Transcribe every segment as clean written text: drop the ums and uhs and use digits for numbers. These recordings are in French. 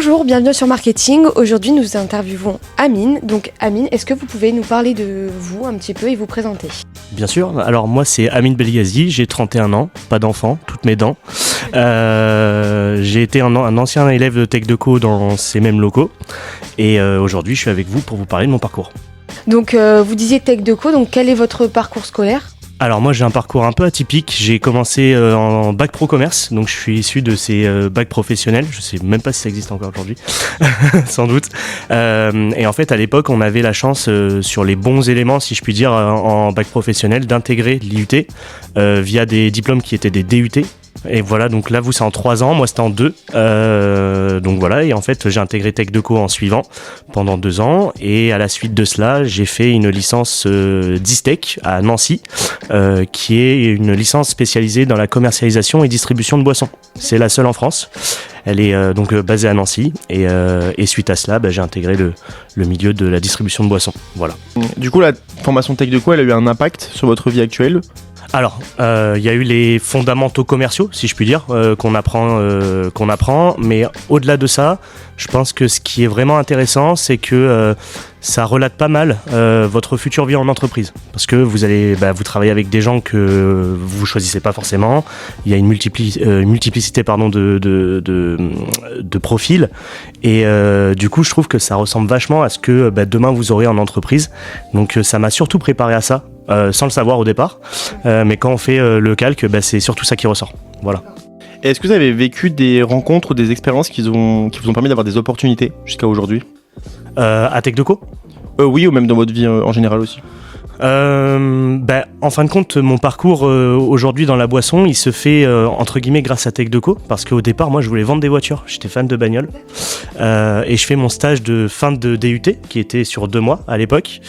Bonjour, bienvenue sur Marketing. Aujourd'hui, nous interviewons Amine. Donc Amine, est-ce que vous pouvez nous parler de vous un petit peu et vous présenter ? Bien sûr, alors moi c'est Amine Belghazi, j'ai 31 ans, pas d'enfant, toutes mes dents. J'ai été un ancien élève de TechDeco dans ces mêmes locaux et aujourd'hui je suis avec vous pour vous parler de mon parcours. Donc vous disiez TechDeco, donc quel est votre parcours scolaire ? Alors moi j'ai un parcours un peu atypique, j'ai commencé en bac pro commerce, donc je suis issu de ces bacs professionnels, je sais même pas si ça existe encore aujourd'hui, sans doute. Et en fait à l'époque on avait la chance sur les bons éléments si je puis dire en bac professionnel d'intégrer l'IUT via des diplômes qui étaient des DUT. Et voilà, donc là vous c'est en 3 ans, moi c'était en 2. Donc voilà, et en fait j'ai intégré TechDeco en suivant pendant 2 ans. Et à la suite de cela, j'ai fait une licence d'ISTEC à Nancy, qui est une licence spécialisée dans la commercialisation et distribution de boissons. C'est la seule en France. Elle est donc basée à Nancy et suite à cela, j'ai intégré le milieu de la distribution de boissons. Voilà. Du coup, la formation TechDeco, elle a eu un impact sur votre vie actuelle ? Alors, il y a eu les fondamentaux commerciaux, si je puis dire, qu'on apprend, mais au-delà de ça, je pense que ce qui est vraiment intéressant, c'est que ça relate pas mal votre future vie en entreprise, parce que vous travaillez avec des gens que vous choisissez pas forcément. Il y a une multiplicité de profils, et du coup, je trouve que ça ressemble vachement à ce que demain vous aurez en entreprise. Donc, ça m'a surtout préparé à ça. Sans le savoir au départ, mais quand on fait le calque, c'est surtout ça qui ressort. Voilà. Et est-ce que vous avez vécu des rencontres ou des expériences qui vous ont permis d'avoir des opportunités jusqu'à aujourd'hui ? À TechDeco ? Oui, ou même dans votre vie en général aussi. En fin de compte, mon parcours aujourd'hui dans la boisson, il se fait entre guillemets grâce à TechDeco, parce qu'au départ, moi, je voulais vendre des voitures. J'étais fan de bagnole et je fais mon stage de fin de DUT qui était sur 2 mois à l'époque.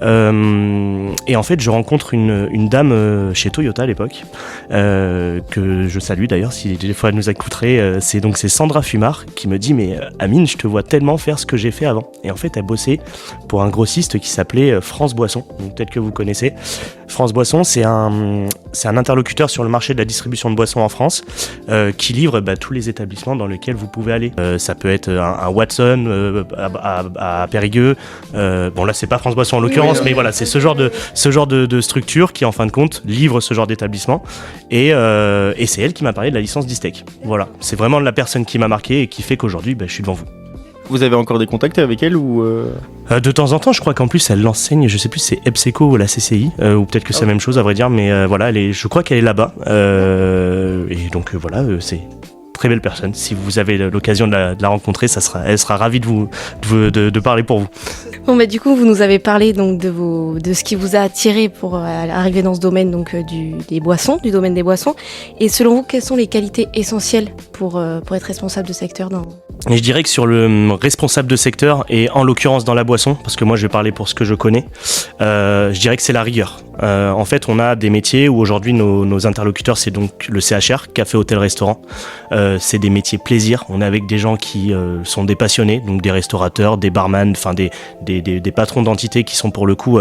Et en fait, je rencontre une dame chez Toyota à l'époque que je salue d'ailleurs si des fois elle nous écouterait. C'est Sandra Fumard qui me dit mais Amine, je te vois tellement faire ce que j'ai fait avant. Et en fait, elle bossait pour un grossiste qui s'appelait France Boisson. Donc peut-être que vous connaissez. France Boisson, c'est un interlocuteur sur le marché de la distribution de boissons en France qui livre tous les établissements dans lesquels vous pouvez aller. Ça peut être un Watson à Périgueux. Bon là c'est pas France Boisson en l'occurrence, mais voilà, c'est ce genre de structure qui en fin de compte livre ce genre d'établissement et c'est elle qui m'a parlé de la licence d'ISTEC. Voilà, c'est vraiment la personne qui m'a marqué et qui fait qu'aujourd'hui je suis devant vous. Vous avez encore des contacts avec elle ou De temps en temps, je crois qu'en plus elle l'enseigne, je sais plus si c'est EBSECO ou la CCI, ou peut-être que c'est la même chose à vrai dire, mais voilà, je crois qu'elle est là-bas, et donc voilà, c'est une très belle personne. Si vous avez l'occasion de la rencontrer, elle sera ravie de parler pour vous. Bon du coup, vous nous avez parlé donc de ce qui vous a attiré pour arriver dans ce domaine donc du domaine des boissons. Et selon vous, quelles sont les qualités essentielles pour être responsable de secteur dans... Et je dirais que sur le responsable de secteur, et en l'occurrence dans la boisson, parce que moi je vais parler pour ce que je connais, je dirais que c'est la rigueur. En fait, on a des métiers où aujourd'hui nos interlocuteurs, c'est donc le CHR, café, hôtel, restaurant. C'est des métiers plaisir. On est avec des gens qui sont des passionnés, donc des restaurateurs, des barman, enfin des patrons d'entités qui sont pour le coup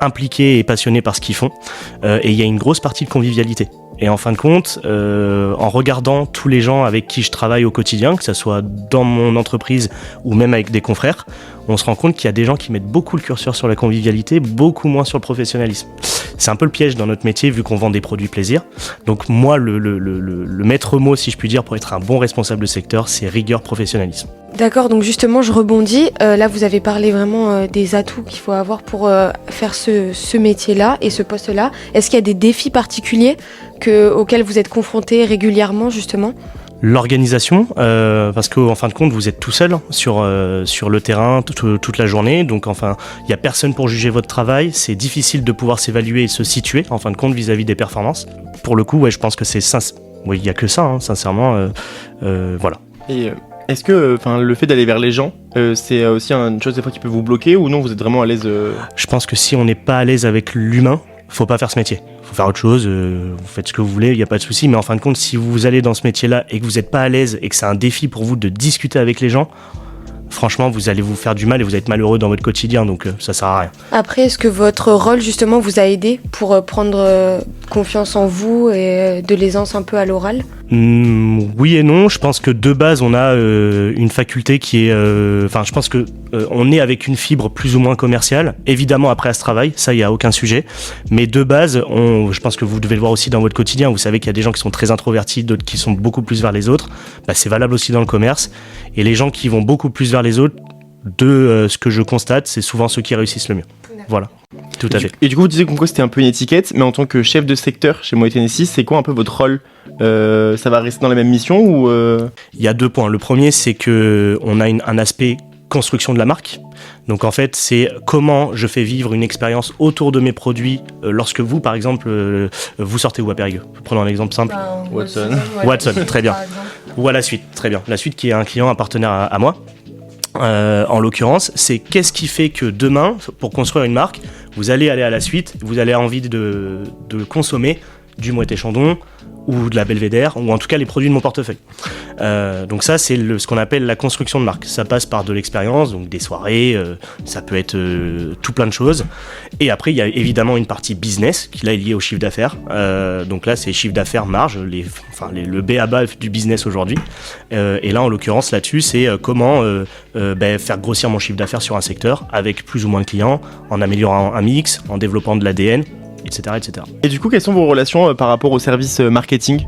impliqués et passionnés par ce qu'ils font. Et il y a une grosse partie de convivialité. Et en fin de compte, en regardant tous les gens avec qui je travaille au quotidien, que ce soit dans mon entreprise ou même avec des confrères, on se rend compte qu'il y a des gens qui mettent beaucoup le curseur sur la convivialité, beaucoup moins sur le professionnalisme. C'est un peu le piège dans notre métier vu qu'on vend des produits plaisir. Donc moi, le maître mot, si je puis dire, pour être un bon responsable de secteur, c'est rigueur, professionnalisme. D'accord, donc justement, je rebondis. Là, vous avez parlé vraiment des atouts qu'il faut avoir pour faire ce métier-là et ce poste-là. Est-ce qu'il y a des défis particuliers auxquels vous êtes confrontés régulièrement, justement ? L'organisation, parce qu'en fin de compte, vous êtes tout seul sur le terrain toute la journée. Donc, enfin, il n'y a personne pour juger votre travail. C'est difficile de pouvoir s'évaluer et se situer, en fin de compte, vis-à-vis des performances. Pour le coup, je pense que il n'y a que ça, sincèrement. Voilà. Et est-ce que le fait d'aller vers les gens, c'est aussi une chose des fois qui peut vous bloquer ou non, vous êtes vraiment à l'aise Je pense que si on n'est pas à l'aise avec l'humain, faut pas faire ce métier. Faut faire autre chose, vous faites ce que vous voulez, il n'y a pas de souci. Mais en fin de compte, si vous allez dans ce métier-là et que vous n'êtes pas à l'aise et que c'est un défi pour vous de discuter avec les gens, franchement, vous allez vous faire du mal et vous allez être malheureux dans votre quotidien, donc ça sert à rien. Après, est-ce que votre rôle, justement, vous a aidé pour prendre confiance en vous et de l'aisance un peu à l'oral ? Oui et non, je pense que de base on a une faculté qui est, je pense que on est avec une fibre plus ou moins commerciale. Évidemment après à ce travail, ça il y a aucun sujet. Mais de base, je pense que vous devez le voir aussi dans votre quotidien. Vous savez qu'il y a des gens qui sont très introvertis, d'autres qui sont beaucoup plus vers les autres. C'est valable aussi dans le commerce. Et les gens qui vont beaucoup plus vers les autres, ce que je constate, c'est souvent ceux qui réussissent le mieux. Voilà. Tout à fait. Et du coup, vous disiez qu'en quoi c'était un peu une étiquette, mais en tant que chef de secteur chez Moët Hennessy, c'est quoi un peu votre rôle ? Ça va rester dans la même mission ou Il y a 2 points. Le premier, c'est que on a un aspect construction de la marque. Donc en fait, c'est comment je fais vivre une expérience autour de mes produits lorsque vous, par exemple, vous sortez où à Périgueux ? Prenons un exemple simple. Watson. Watson, très bien. Ou à la suite, très bien. La suite qui est un client, un partenaire à moi. En l'occurrence, c'est qu'est-ce qui fait que demain, pour construire une marque, vous allez aller à la suite, vous allez avoir envie de consommer du Moët & Chandon ou de la Belvédère, ou en tout cas les produits de mon portefeuille. Donc ça, c'est ce qu'on appelle la construction de marque. Ça passe par de l'expérience, donc des soirées, ça peut être tout plein de choses. Et après, il y a évidemment une partie business qui là est liée au chiffre d'affaires. Donc là, c'est chiffre d'affaires, marge, le b.a.-ba du business aujourd'hui. Et là, en l'occurrence, là-dessus, c'est comment faire grossir mon chiffre d'affaires sur un secteur avec plus ou moins de clients, en améliorant un mix, en développant de l'ADN, etc., etc. Et du coup, quelles sont vos relations par rapport au service marketing ?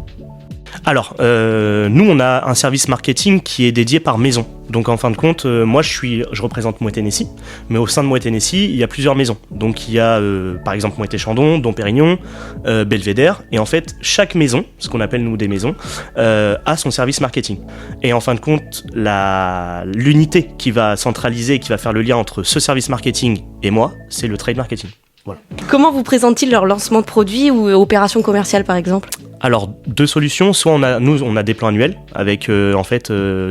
Alors, nous, on a un service marketing qui est dédié par maison. Donc, en fin de compte, moi, je représente Moët Hennessy, mais au sein de Moët Hennessy, il y a plusieurs maisons. Donc, il y a, par exemple, Moët & Chandon, Dom Pérignon, Belvédère. Et en fait, chaque maison, ce qu'on appelle, nous, des maisons, a son service marketing. Et en fin de compte, l'unité qui va centraliser, qui va faire le lien entre ce service marketing et moi, c'est le trade marketing. Voilà. Comment vous présentent-ils leur lancement de produits ou opérations commerciales par exemple ? Alors, 2 solutions. Soit on a des plans annuels avec,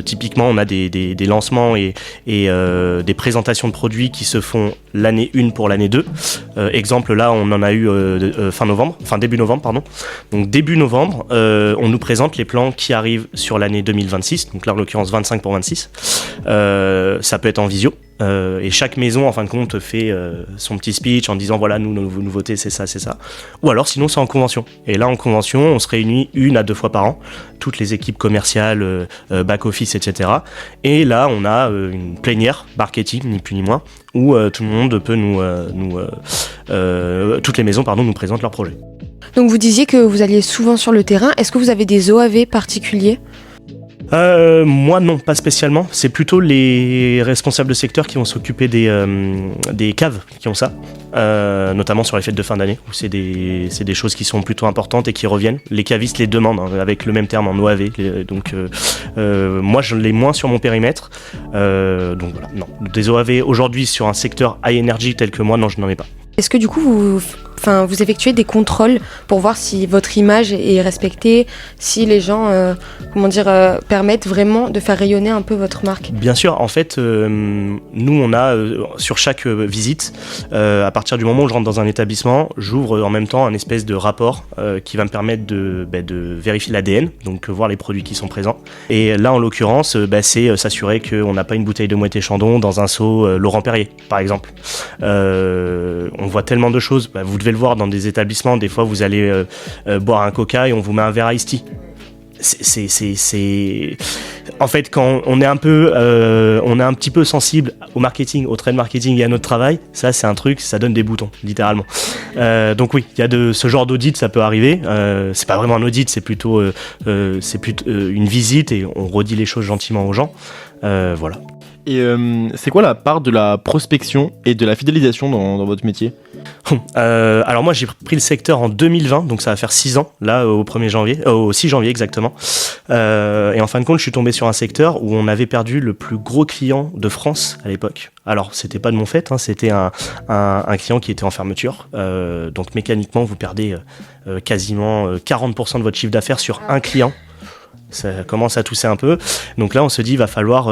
typiquement, on a des lancements et des présentations de produits qui se font l'année 1 pour l'année 2. Exemple, là, on en a eu début novembre, pardon. Donc, début novembre, on nous présente les plans qui arrivent sur l'année 2026. Donc là, en l'occurrence, 25 pour 26. Ça peut être en visio. Et chaque maison en fin de compte fait son petit speech en disant voilà, nous, nos nouveautés c'est ça. Ou alors sinon c'est en convention. Et là en convention on se réunit 1 à 2 fois par an, toutes les équipes commerciales, back office, etc. Et là on a une plénière marketing ni plus ni moins où tout le monde peut toutes les maisons nous présentent leurs projets. Donc vous disiez que vous alliez souvent sur le terrain. Est-ce que vous avez des OAV particuliers ? Moi non, pas spécialement. C'est plutôt les responsables de secteur qui vont s'occuper des caves qui ont ça, notamment sur les fêtes de fin d'année où c'est des choses qui sont plutôt importantes et qui reviennent. Les cavistes les demandent avec le même terme en OAV. Donc moi je l'ai moins sur mon périmètre. Donc voilà, non. Des OAV aujourd'hui sur un secteur high energy tel que moi, non, je n'en ai pas. Est-ce que du coup vous effectuez des contrôles pour voir si votre image est respectée, si les gens permettent vraiment de faire rayonner un peu votre marque ? Bien sûr, en fait, nous on a sur chaque visite, à partir du moment où je rentre dans un établissement, j'ouvre en même temps un espèce de rapport qui va me permettre de vérifier l'ADN, donc voir les produits qui sont présents. Et là en l'occurrence, c'est s'assurer qu'on n'a pas une bouteille de Moët & Chandon dans un seau Laurent Perrier, par exemple. On voit tellement de choses, vous devez le voir dans des établissements, des fois vous allez boire un coca et on vous met un verre iced tea. C'est en fait quand on est un petit peu sensible au marketing, au trade marketing et à notre travail, ça c'est un truc, ça donne des boutons littéralement. Donc oui, il y a ce genre d'audit, ça peut arriver. C'est pas vraiment un audit, c'est plutôt une visite et on redit les choses gentiment aux gens. Voilà. Et c'est quoi la part de la prospection et de la fidélisation dans votre métier ? Alors moi j'ai pris le secteur en 2020, donc ça va faire 6 ans, là au 6 janvier exactement. Et en fin de compte je suis tombé sur un secteur où on avait perdu le plus gros client de France à l'époque. Alors c'était pas de mon fait, c'était un client qui était en fermeture. Donc mécaniquement vous perdez quasiment 40% de votre chiffre d'affaires sur un client. Ça commence à tousser un peu, donc là on se dit il va falloir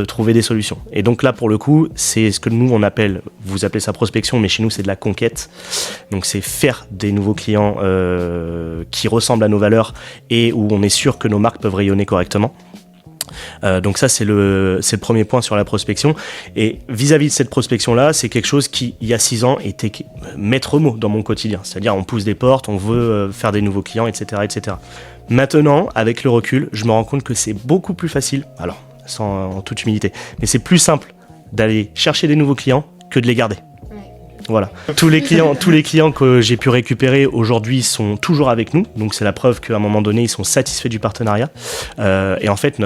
trouver des solutions. Et donc là pour le coup c'est ce que nous on appelle, vous appelez ça prospection, mais chez nous c'est de la conquête. Donc c'est faire des nouveaux clients qui ressemblent à nos valeurs et où on est sûr que nos marques peuvent rayonner correctement. Donc ça, c'est le premier point sur la prospection. Et vis-à-vis de cette prospection-là, c'est quelque chose qui, il y a 6 ans, était maître mot dans mon quotidien. C'est-à-dire, on pousse des portes, on veut faire des nouveaux clients, etc., etc. Maintenant, avec le recul, je me rends compte que c'est beaucoup plus facile, alors, en toute humilité, mais c'est plus simple d'aller chercher des nouveaux clients que de les garder. Voilà. Tous les clients que j'ai pu récupérer aujourd'hui sont toujours avec nous, donc c'est la preuve qu'à un moment donné ils sont satisfaits du partenariat. Et en fait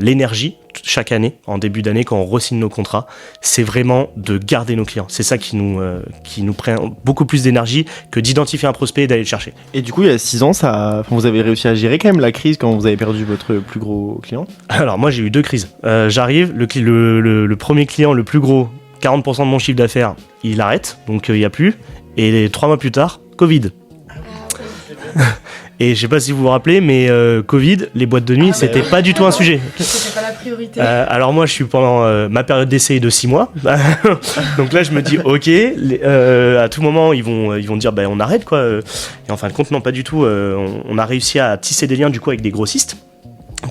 l'énergie chaque année, en début d'année quand on re-signe nos contrats, c'est vraiment de garder nos clients. C'est ça qui nous prend beaucoup plus d'énergie que d'identifier un prospect et d'aller le chercher. Et du coup, il y a 6 ans, vous avez réussi à gérer quand même la crise quand vous avez perdu votre plus gros client? Alors moi j'ai eu 2 crises. J'arrive, le premier client le plus gros, 40% de mon chiffre d'affaires, il arrête, donc il n'y a plus. Et 3 mois plus tard, Covid. Et je sais pas si vous vous rappelez, mais Covid, les boîtes de nuit, c'était pas du tout un sujet. C'était pas la priorité. Alors moi, je suis pendant ma période d'essai de 6 mois. Donc là, je me dis, ok, à tout moment, ils vont dire, on arrête, quoi. Et en fin de compte, non, pas du tout. On a réussi à tisser des liens, du coup, avec des grossistes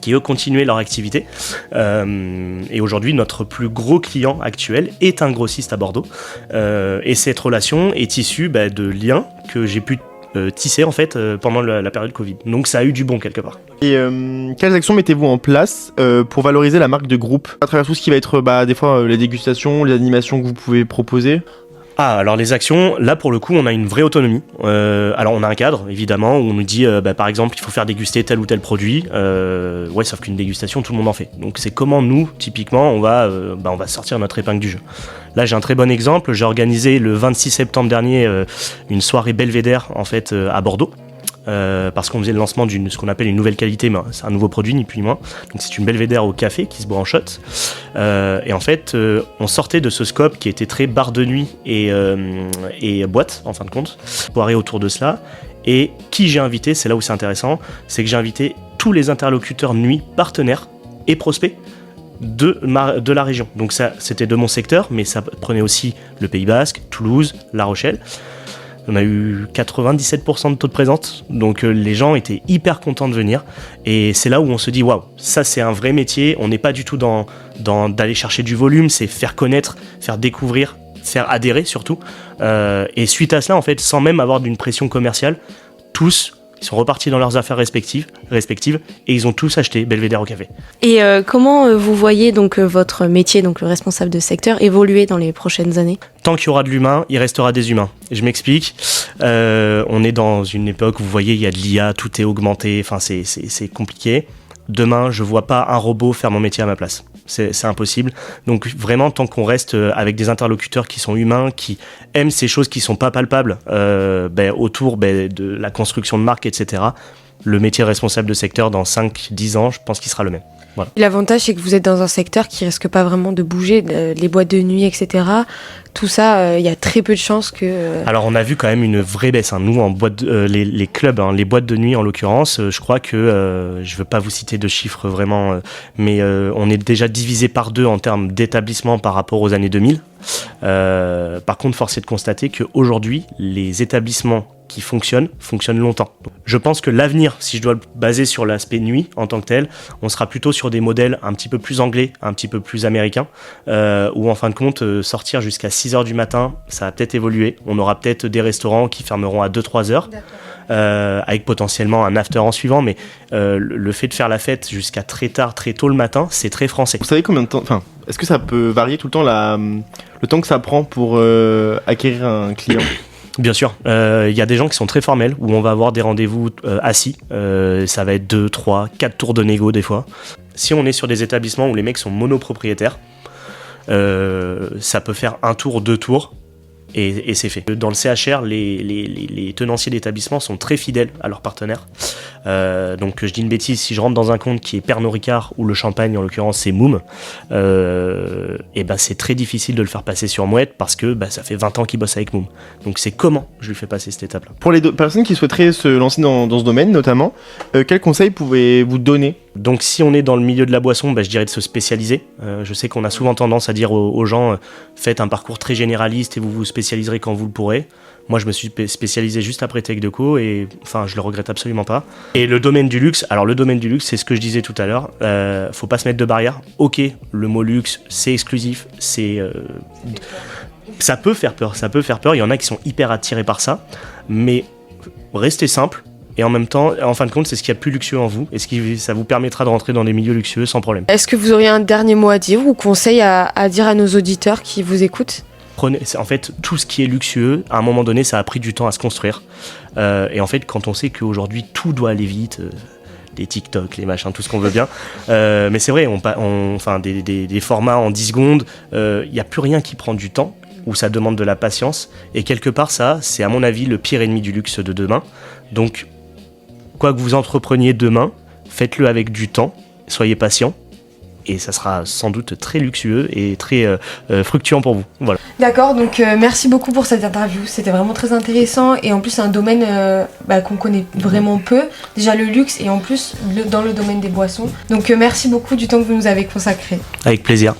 qui eux continuaient leur activité. Et aujourd'hui, notre plus gros client actuel est un grossiste à Bordeaux. Et cette relation est issue de liens que j'ai pu tisser en fait pendant la période Covid. Donc ça a eu du bon quelque part. Et quelles actions mettez-vous en place pour valoriser la marque de groupe à travers tout ce qui va être des fois les dégustations, les animations que vous pouvez proposer? Alors les actions, là pour le coup on a une vraie autonomie. Alors on a un cadre évidemment où on nous dit par exemple il faut faire déguster tel ou tel produit. Ouais, sauf qu'une dégustation tout le monde en fait. Donc c'est comment nous typiquement on va sortir notre épingle du jeu. Là j'ai un très bon exemple. J'ai organisé le 26 septembre dernier une soirée belvédère en fait à Bordeaux. Parce qu'on faisait le lancement d'une ce qu'on appelle une nouvelle qualité, mais c'est un nouveau produit ni plus ni moins. Donc c'est une belvédère au café qui se boit en shot. Et en fait, on sortait de ce scope qui était très bar de nuit et boîte en fin de compte, soirée autour de cela. Et qui j'ai invité, c'est là où c'est intéressant, c'est que j'ai invité tous les interlocuteurs nuit, partenaires et prospects de la région. Donc ça, c'était de mon secteur, mais ça prenait aussi le Pays Basque, Toulouse, La Rochelle. On a eu 97% de taux de présence, donc les gens étaient hyper contents de venir. Et c'est là où on se dit, waouh, ça c'est un vrai métier, on n'est pas du tout dans d'aller chercher du volume, c'est faire connaître, faire découvrir, faire adhérer surtout. Et suite à cela, en fait, sans même avoir d'une pression commerciale, tous ils sont repartis dans leurs affaires respectives et ils ont tous acheté Belvédère au café. Et comment vous voyez donc votre métier, donc le responsable de secteur, évoluer dans les prochaines années? Tant qu'il y aura de l'humain, il restera des humains. Je m'explique. On est dans une époque où vous voyez, il y a de l'IA, tout est augmenté, enfin c'est compliqué. Demain, je vois pas un robot faire mon métier à ma place. C'est impossible. Donc vraiment, tant qu'on reste avec des interlocuteurs qui sont humains, qui aiment ces choses qui sont pas palpables autour de la construction de marque, etc., le métier responsable de secteur dans 5-10 ans, je pense qu'il sera le même. Voilà. L'avantage, c'est que vous êtes dans un secteur qui risque pas vraiment de bouger, les boîtes de nuit, etc. Tout ça, il y a très peu de chances que... Alors, on a vu quand même une vraie baisse. Nous, en les clubs, les boîtes de nuit en l'occurrence, je crois que, je veux pas vous citer de chiffres vraiment, mais on est déjà divisé par 2 en termes d'établissements par rapport aux années 2000. Par contre, force est de constater qu'aujourd'hui, les établissements qui fonctionnent longtemps. Je pense que l'avenir, si je dois le baser sur l'aspect nuit en tant que tel, on sera plutôt sur des modèles un petit peu plus anglais, un petit peu plus américains, où en fin de compte, sortir jusqu'à 6h du matin, ça va peut-être évoluer. On aura peut-être des restaurants qui fermeront à 2-3 heures, avec potentiellement un after en suivant, mais le fait de faire la fête jusqu'à très tard, très tôt le matin, c'est très français. Vous savez combien de temps, est-ce que ça peut varier tout le temps le temps que ça prend pour acquérir un client? Bien sûr, y a des gens qui sont très formels, où on va avoir des rendez-vous assis, ça va être 2, 3, 4 tours de négo des fois. Si on est sur des établissements où les mecs sont monopropriétaires, ça peut faire 1 tour, 2 tours, et c'est fait. Dans le CHR, les tenanciers d'établissement sont très fidèles à leurs partenaires. Donc je dis une bêtise, si je rentre dans un compte qui est Pernod Ricard ou le champagne, en l'occurrence c'est Moum, et c'est très difficile de le faire passer sur Mouette parce que ça fait 20 ans qu'il bosse avec Moum. Donc c'est comment je lui fais passer cette étape-là. Pour les personnes qui souhaiteraient se lancer dans ce domaine notamment, quels conseils pouvez-vous donner Donc si on est dans le milieu de la boisson, je dirais de se spécialiser. Je sais qu'on a souvent tendance à dire aux gens faites un parcours très généraliste et vous vous spécialiserez quand vous le pourrez. Moi je me suis spécialisé juste après Tech Deco et enfin je le regrette absolument pas. Et le domaine du luxe, alors le domaine du luxe c'est ce que je disais tout à l'heure, faut pas se mettre de barrière. Ok, le mot luxe c'est exclusif, ça peut faire peur, il y en a qui sont hyper attirés par ça, mais restez simple. Et en même temps, en fin de compte, c'est ce qu'il y a de plus luxueux en vous et ça vous permettra de rentrer dans des milieux luxueux sans problème. Est-ce que vous auriez un dernier mot à dire ou conseil à dire à nos auditeurs qui vous écoutent ? En fait, tout ce qui est luxueux, à un moment donné, ça a pris du temps à se construire. Et en fait, quand on sait qu'aujourd'hui, tout doit aller vite, les TikTok, les machins, tout ce qu'on veut bien. Mais c'est vrai, des formats en 10 secondes, il n'y a plus rien qui prend du temps, où ça demande de la patience. Et quelque part, ça, c'est à mon avis le pire ennemi du luxe de demain. Donc, quoi que vous entrepreniez demain, faites-le avec du temps, soyez patient, et ça sera sans doute très luxueux et très fructueux pour vous. Voilà. D'accord, donc merci beaucoup pour cette interview, c'était vraiment très intéressant et en plus c'est un domaine qu'on connaît vraiment peu, déjà le luxe et en plus dans le domaine des boissons. Donc merci beaucoup du temps que vous nous avez consacré. Avec plaisir.